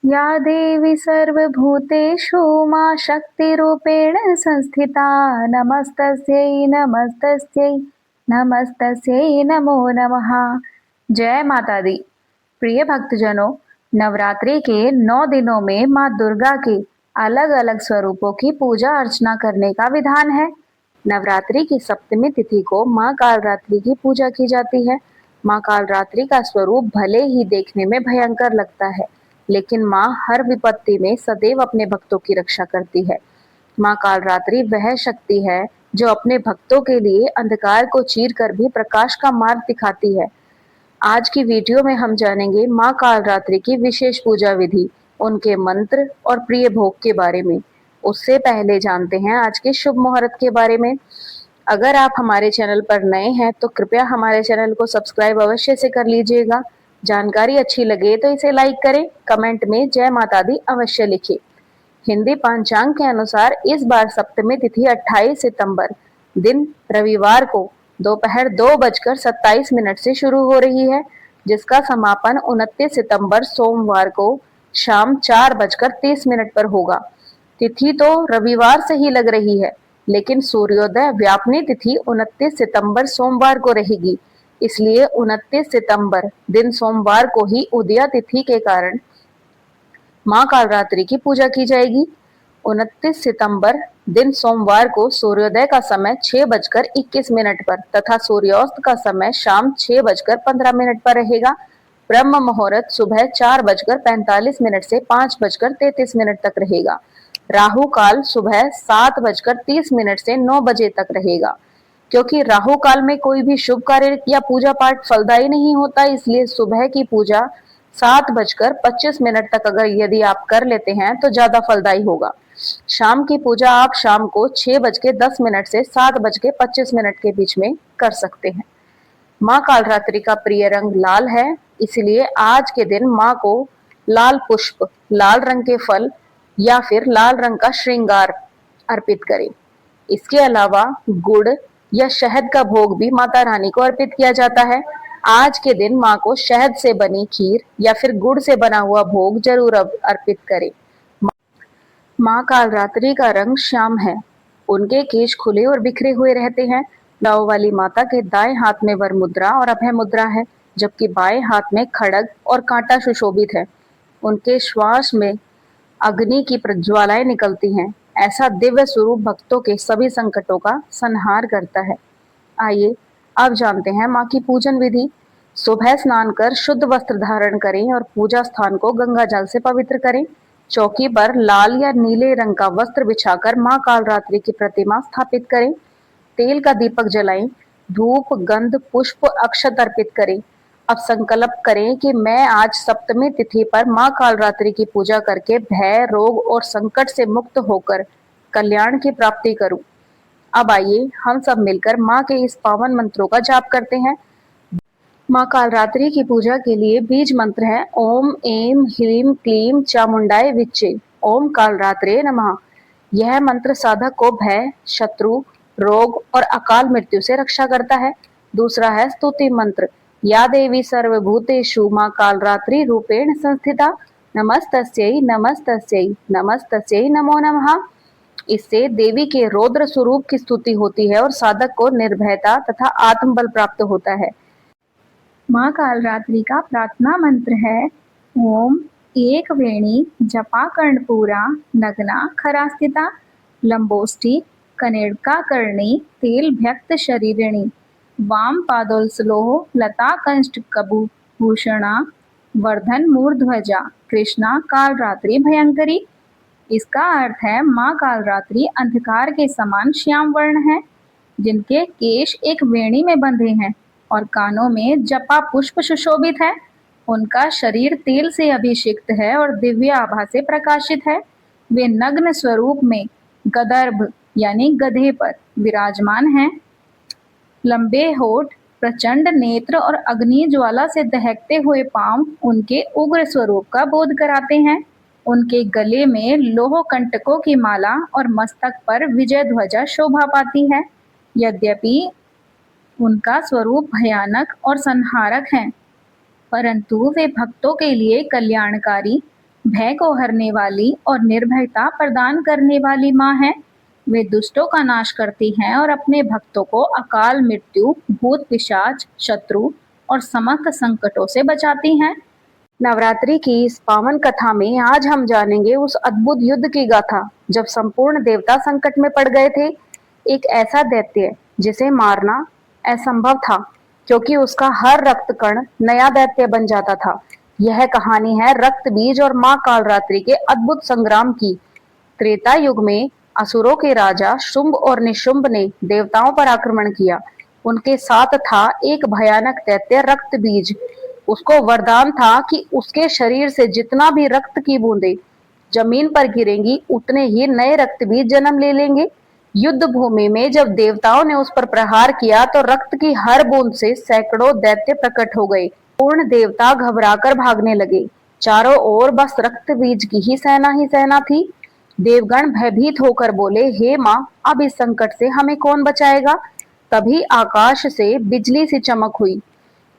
या देवी सर्वभूतेषु मा शक्तिरूपेण संस्थिता नमस्तस्यै नमस्तस्यै नमस्तस्यै नमो नमः। जय माता दी। प्रिय भक्तजनों, नवरात्रि के 9 दिनों में माँ दुर्गा के अलग अलग स्वरूपों की पूजा अर्चना करने का विधान है। नवरात्रि की सप्तमी तिथि को माँ कालरात्रि की पूजा की जाती है। माँ कालरात्रि का स्वरूप भले ही देखने में भयंकर लगता है, लेकिन माँ हर विपत्ति में सदैव अपने भक्तों की रक्षा करती है। माँ कालरात्रि वह शक्ति है जो अपने भक्तों के लिए अंधकार को चीर कर भी प्रकाश का मार्ग दिखाती है। आज की वीडियो में हम जानेंगे माँ कालरात्रि की विशेष पूजा विधि, उनके मंत्र और प्रिय भोग के बारे में। उससे पहले जानते हैं आज के शुभ मुहूर्त के बारे में। अगर आप हमारे चैनल पर नए हैं तो कृपया हमारे चैनल को सब्सक्राइब अवश्य से कर लीजिएगा। जानकारी अच्छी लगे तो इसे लाइक करें, कमेंट में जय माता दी अवश्य लिखें। हिंदी पंचांग के अनुसार इस बार सप्तमी तिथि 28 सितंबर दिन रविवार को दोपहर 2:27 से शुरू हो रही है, जिसका समापन 29 सितंबर सोमवार को शाम 4:30 पर होगा। तिथि तो रविवार से ही लग रही है, लेकिन सूर्योदय व्यापनी तिथि 29 सितंबर सोमवार को रहेगी। इसलिए 29 सितंबर दिन सोमवार को ही उदया तिथि के कारण माँ कालरात्रि की पूजा की जाएगी। 29 सितंबर दिन सोमवार को सूर्योदय का समय 6:21 पर तथा सूर्यास्त का समय शाम 6:15 पर रहेगा। ब्रह्म मुहूर्त सुबह 4:45 से 5:33 तक रहेगा। राहु काल सुबह 7:30 से 9 बजे तक रहेगा। क्योंकि राहु काल में कोई भी शुभ कार्य या पूजा पाठ फलदायी नहीं होता, इसलिए सुबह की पूजा 7:25 तक अगर यदि आप कर लेते हैं तो ज्यादा फलदायी होगा। शाम की पूजा आप शाम को 6:10 से 7:25 के बीच में कर सकते हैं। माँ कालरात्रि का प्रिय रंग लाल है, इसलिए आज के दिन माँ को लाल पुष्प, लाल रंग के फल या फिर लाल रंग का श्रृंगार अर्पित करें। इसके अलावा गुड़ या शहद का भोग भी माता रानी को अर्पित किया जाता है। आज के दिन माँ को शहद से बनी खीर या फिर गुड़ से बना हुआ भोग जरूर अर्पित करें। माँ कालरात्रि का रंग श्याम है। उनके केश खुले और बिखरे हुए रहते हैं। दाव वाली माता के दाएं हाथ में वर मुद्रा और अभय मुद्रा है, जबकि बाएं हाथ में खड़ग और कांटा सुशोभित है। उनके श्वास में अग्नि की प्रज्वालाएं निकलती हैं। ऐसा दिव्य स्वरूप भक्तों के सभी संकटों का संहार करता है। आइए अब जानते हैं माँ की पूजन विधि। सुबह स्नान कर शुद्ध वस्त्र धारण करें और पूजा स्थान को गंगा जल से पवित्र करें। चौकी पर लाल या नीले रंग का वस्त्र बिछाकर माँ कालरात्रि की प्रतिमा स्थापित करें। तेल का दीपक जलाएं। धूप, गंध, पुष्प, अक्षत अर्पित करें। अब संकल्प करें कि मैं आज सप्तमी तिथि पर माँ कालरात्रि की पूजा करके भय, रोग और संकट से मुक्त होकर कल्याण की प्राप्ति करूं। अब आइए हम सब मिलकर माँ के इस पावन मंत्रों का जाप करते हैं। माँ कालरात्रि की पूजा के लिए बीज मंत्र है ओम ऐं ह्रीं क्लीं चामुंडाय विच्चे। ओम कालरात्रे नमः। यह मंत्र साधक को भय, शत्रु, रोग और अकाल मृत्यु से रक्षा करता है। दूसरा है स्तुति मंत्र, या देवी सर्वभूतेषु माँ कालरात्रि रूपेण संस्थिता नमस्तस्यै नमस्तस्यै नमस्तस्यै नमो नमः। इससे देवी के रौद्र स्वरूप की स्तुति होती है और साधक को निर्भयता तथा आत्मबल प्राप्त होता है। माँ कालरात्रि का प्रार्थना मंत्र है ओम एक वेणी जपा कर्णपूरा नग्ना खरास्थिता लंबोष्ठी कनेड़का कर्णी तेल भक्त शरीरिणी वाम पादोल्सलोह लता कंष्ट कबू भूषणा वर्धन मूर्ध्वजा कृष्णा कालरात्रि भयंकरी। इसका अर्थ है माँ कालरात्रि अंधकार के समान श्याम वर्ण है, जिनके केश एक वेणी में बंधे हैं और कानों में जपा पुष्प सुशोभित है। उनका शरीर तेल से अभिषिक्त है और दिव्य आभा से प्रकाशित है। वे नग्न स्वरूप में गदर्भ यानी गधे पर विराजमान हैं। लंबे होठ, प्रचंड नेत्र और अग्नि ज्वाला से दहकते हुए पांव उनके उग्र स्वरूप का बोध कराते हैं। उनके गले में लोह कंटकों की माला और मस्तक पर विजय ध्वजा शोभा पाती है। यद्यपि उनका स्वरूप भयानक और संहारक है, परंतु वे भक्तों के लिए कल्याणकारी, भय को हरने वाली और निर्भयता प्रदान करने वाली माँ है। वे दुष्टों का नाश करती हैं और अपने भक्तों को अकाल मृत्यु, भूत पिशाच, शत्रु और समस्त संकटों से बचाती हैं। नवरात्रि की इस पावन कथा में आज हम जानेंगे उस अद्भुत युद्ध की गाथा जब संपूर्ण देवता संकट में पड़ गए थे। एक ऐसा दैत्य जिसे मारना असंभव था, क्योंकि उसका हर रक्त कण नया दैत्य बन जाता था। यह कहानी है रक्त बीज और माँ कालरात्रि के अद्भुत संग्राम की। त्रेता युग में असुरों के राजा शुंभ और निशुंभ ने देवताओं पर आक्रमण किया। उनके साथ था एक भयानक दैत्य रक्त बीज। उसको वरदान था कि उसके शरीर से जितना भी रक्त की बूंदें जमीन पर गिरेंगी, उतने ही नए रक्त बीज जन्म ले लेंगे। युद्ध भूमि में जब देवताओं ने उस पर प्रहार किया तो रक्त की हर बूंद से सैकड़ों दैत्य प्रकट हो गए। पूर्ण देवता घबराकर भागने लगे। चारों ओर बस रक्त बीज की ही सेना थी। देवगण भयभीत होकर बोले, हे माँ, अब इस संकट से हमें कौन बचाएगा। तभी आकाश से बिजली सी चमक हुई।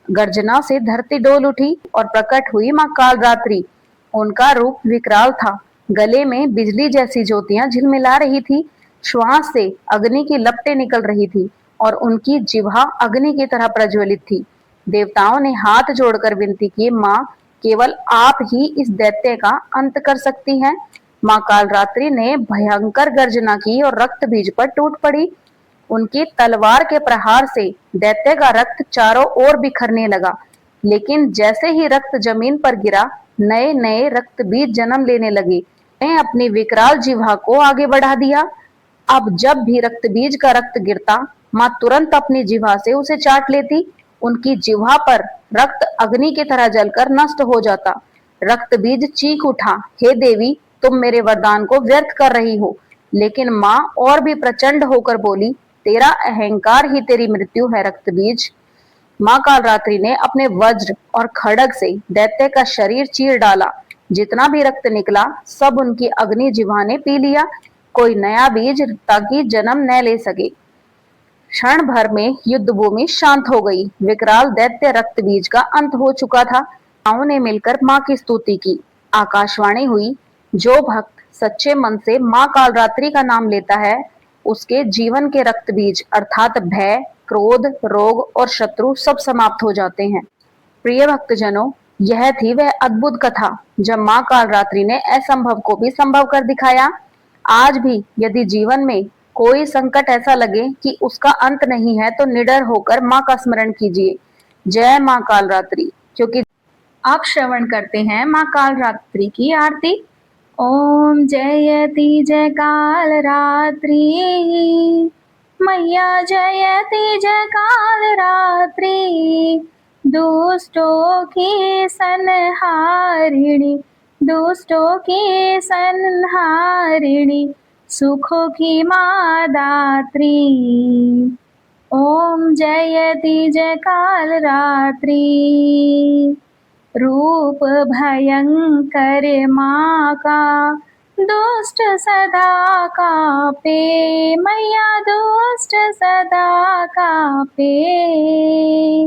गर्जना से धरती डोल उठी और प्रकट हुई माँ कालरात्रि। उनका रूप विकराल था। गले में बिजली जैसी ज्योतियां झिलमिला रही थी। श्वास से अग्नि की लपटें निकल रही थी और उनकी जिह्वा अग्नि की तरह प्रज्वलित थी। देवताओं ने हाथ जोड़कर विनती की, माँ, केवल आप ही इस दैत्य का अंत कर सकती हैं। माँ कालरात्रि ने भयंकर गर्जना की और रक्त बीज पर टूट पड़ी। उनकी तलवार के प्रहार से दैत्य का रक्त चारों ओर बिखरने लगा। लेकिन जैसे ही रक्त जमीन पर गिरा, नए नए रक्त बीज जन्म लेने लगे। ने अपनी विकराल जिह्वा को आगे बढ़ा दिया। अब जब भी रक्त बीज का रक्त गिरता, माँ तुरंत अपनी जिह्वा से उसे चाट लेती। उनकी जिह्वा पर रक्त अग्नि की तरह जलकर नष्ट हो जाता। रक्त बीज चीख उठा, हे देवी, तुम मेरे वरदान को व्यर्थ कर रही हो। लेकिन माँ और भी प्रचंड होकर बोली, तेरा अहंकार ही तेरी मृत्यु है रक्त बीज। माँ कालरात्रि ने अपने वज्र और खड़ग से दैत्य का शरीर चीर डाला। जितना भी रक्त निकला, सब उनकी अग्नि जिह्वा ने पी लिया। कोई नया बीज ताकि जन्म न ले सके। क्षण भर में युद्ध भूमि शांत हो गई। विकराल दैत्य रक्त बीज का अंत हो चुका था। माओ ने मिलकर माँ की स्तुति की। आकाशवाणी हुई, जो भक्त सच्चे मन से माँ कालरात्रि का नाम लेता है, उसके जीवन के रक्त बीज अर्थात भय, क्रोध, रोग और शत्रु सब समाप्त हो जाते हैं। प्रिय भक्तजनों, यह थी वह अद्भुत कथा जब माँ कालरात्रि ने असंभव को भी संभव कर दिखाया। आज भी यदि जीवन में कोई संकट ऐसा लगे कि उसका अंत नहीं है, तो निडर होकर माँ का स्मरण कीजिए। जय माँ कालरात्रि। क्योंकि आप श्रवण करते हैं माँ कालरात्रि की आरती। ओम जयति जय कालरात्रि, मैया जयति जय कालरात्रि। दुष्टों की संहारिणी, दुष्टों की संहारिणी, सुखों की माँ दात्री। ओम जयति जय कालरात्रि। रूप भयंकर माँ का दुष्ट सदा कापे, मैया दुष्ट सदा कापे।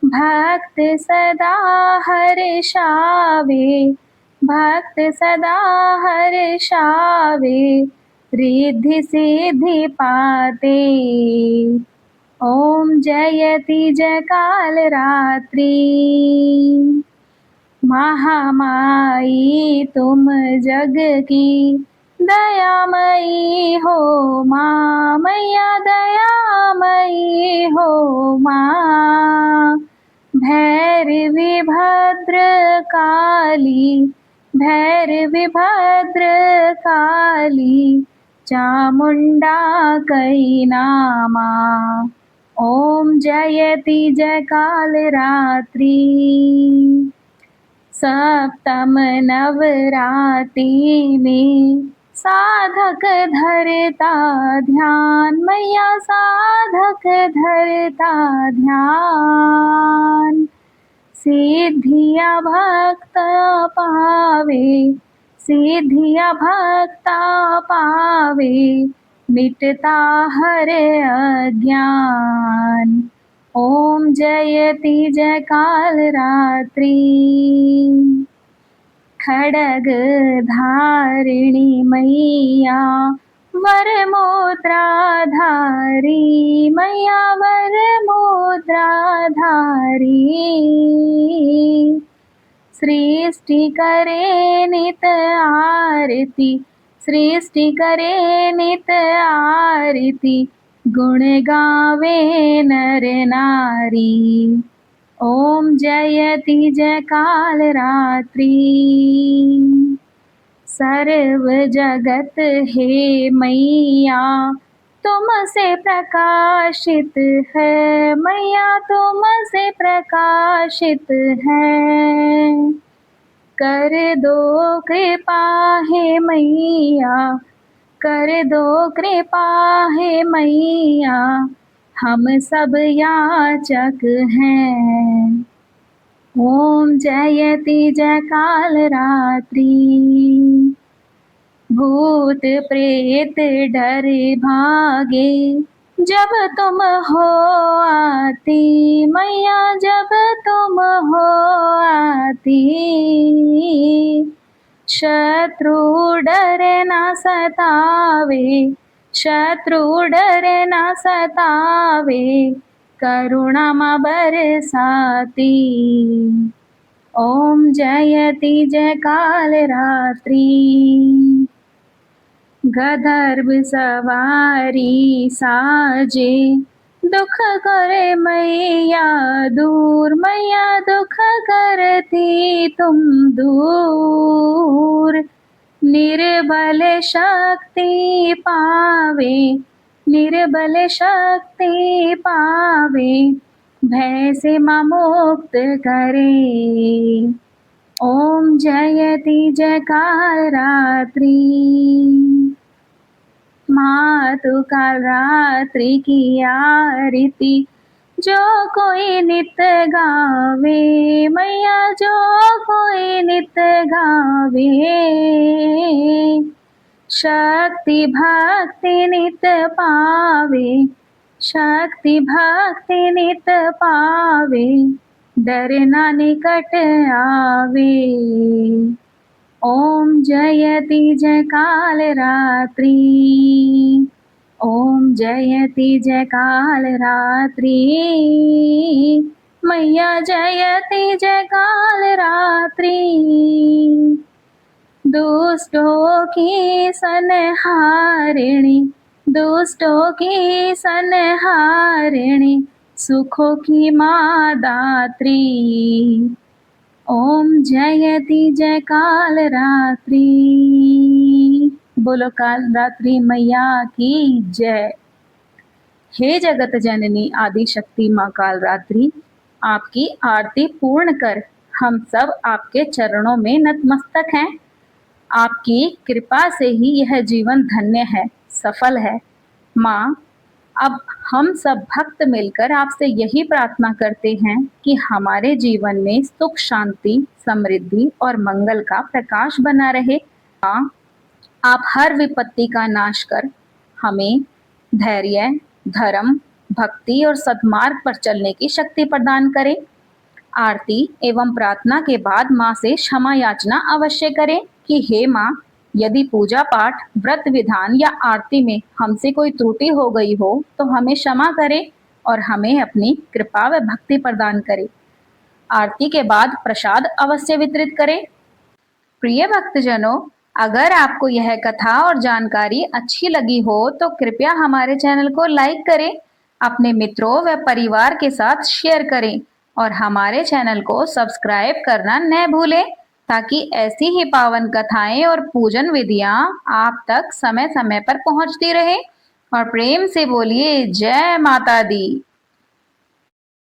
भक्त सदा हर्षावे, भक्त सदा हर्षावे, रिद्धि सिद्धि पाते। ओम जयति जय कालरात्रि। महामाई तुम जग की दयामयी हो माँ, मैया दयामयी हो माँ। भैरवी भद्र काली, भैरवी भद्र काली, चामुंडा कैनामा। ओम जयति जय कालरात्रि। सप्तम नवरात्रि में साधक धरता ध्यान, मैया साधक धरता ध्यान। सिद्धिया भक्त पावे, सिद्धिया भक्ता पावे, मिटता हर अज्ञान। ओम जयति जय कालरात्रि। खड्ग धारिणी मैया वरमुद्राधारी मैया वरमुद्राधारी सृष्टि करे नित आरती सृष्टि करे नित आरती गुण गावे नर नारी ओम जयति जय काल रात्रि सर्व जगत हे मैया तुमसे प्रकाशित है मैया तुमसे प्रकाशित है कर दो कृपा हे मैया कर दो कृपा हे मैया हम सब याचक हैं ओम जयति जय काल रात्रि भूत प्रेत डर भागे जब तुम हो आती मैया जब तुम हो आती शत्रु डर ना सतावे शत्रु डर ना सतावे करुणा मा बरसाती ओम जयति जय काल रात्रि गदर्भ सवारी साजे दुख करे मैया दूर मैया दुख करती तुम दूर निर्बल शक्ति पावे निर्बल शक्ति पावे भय से मां मुक्त करे ओम जयति जय काल रात्रि मातु काल रात्रि की आरती जो कोई नित गावे मैया जो कोई नित गावे शक्ति भक्ति नित पावे शक्ति भक्ति नित पावे डर ना निकट आवे ओम जयति जय काल रात्रि ओम जयति जय काल रात्रि मैया जयति जय काल रात्रि दुष्टों की संहारिणी दुष्टों की संहारिणी सुखों की माँ दात्री ओम जयति जय काल रात्रि बोलो काल रात्रि मैया की जय। हे जगत जननी आदि शक्ति माँ काल रात्रि आपकी आरती पूर्ण कर हम सब आपके चरणों में नतमस्तक हैं। आपकी कृपा से ही यह जीवन धन्य है सफल है। माँ अब हम सब भक्त मिलकर आपसे यही प्रार्थना करते हैं कि हमारे जीवन में सुख शांति समृद्धि और मंगल का प्रकाश बना रहे। माँ आप हर विपत्ति का नाश कर हमें धैर्य धर्म भक्ति और सद्मार्ग पर चलने की शक्ति प्रदान करें। आरती एवं प्रार्थना के बाद माँ से क्षमा याचना अवश्य करें कि हे माँ यदि पूजा पाठ व्रत विधान या आरती में हमसे कोई त्रुटि हो गई हो तो हमें क्षमा करें और हमें अपनी कृपा व भक्ति प्रदान करें। आरती के बाद प्रसाद अवश्य वितरित करें। प्रिय भक्तजनों अगर आपको यह कथा और जानकारी अच्छी लगी हो तो कृपया हमारे चैनल को लाइक करें अपने मित्रों व परिवार के साथ शेयर करें और हमारे चैनल को सब्सक्राइब करना न भूलें ताकि ऐसी ही पावन कथाएं और पूजन विधियां आप तक समय समय पर पहुंचती रहे। और प्रेम से बोलिए जय माता दी।